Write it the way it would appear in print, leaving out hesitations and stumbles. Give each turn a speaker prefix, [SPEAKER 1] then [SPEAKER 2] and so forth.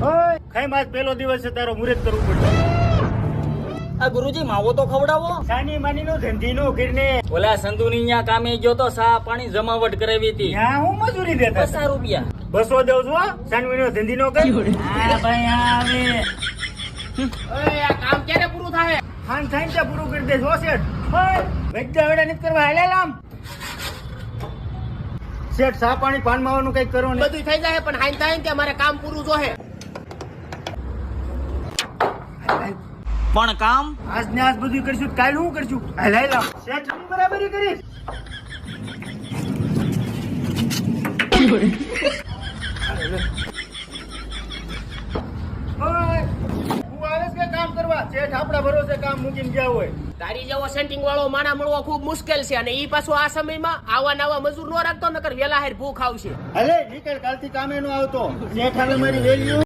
[SPEAKER 1] ઓય ખાઈ માસ પહેલો દિવસ છે તારો મુહૂર્ત કરવું પડશે.
[SPEAKER 2] આ ગુરુજી માવો તો ખવડાવો.
[SPEAKER 1] સાની માની નો ધંધી નો કરીને
[SPEAKER 2] ઓલા સંધુની ન્યા કામે ગયો તો સા પાણી જમાવટ કરાવી હતી.
[SPEAKER 1] ત્યાં હું મજૂરી દેતા
[SPEAKER 2] 50 રૂપિયા.
[SPEAKER 1] 200 દઉં છું હો. સાનવી નો ધંધી નો કર.
[SPEAKER 2] હા ભાઈ આવે.
[SPEAKER 3] ઓય આ કામ ક્યારે પૂરું થાય?
[SPEAKER 1] ખાન ખાઈને ત્યાં પૂરું કરી દે જો શેઠ. ઓય વૈદ્ય વેડા નથી કરવા હાલે લામ. શેઠ સા પાણી પાન માવાનું કઈક કરો ને.
[SPEAKER 3] બધું થઈ જાય પણ હાઈન થાય ને ત્યાં મારે કામ પૂરું જોહે.
[SPEAKER 2] પણ કામ
[SPEAKER 1] આજ ને આજ બધું કરશું તો કાલ હું કરશું. હાલ હાલ લામ. શેઠ હું બરાબરી કરીશ. ઓય હું આવે કે કામ કરવા. શેઠ આપણા ભરોસે કામ મૂકીને ગયા હોય.
[SPEAKER 3] તારી જેવો સેન્ટિંગ વાળો માણા મળવો ખૂબ મુશ્કેલ છે અને ઈ પાછો આ સમયમાં આવા નવા મજૂર નો રાખતો નકર વેલા હાર ભૂખ આવશે.
[SPEAKER 1] હાલે નીકળ કાલથી કામે નો આવતો. શેઠ હાલે મારી વેલ્યુ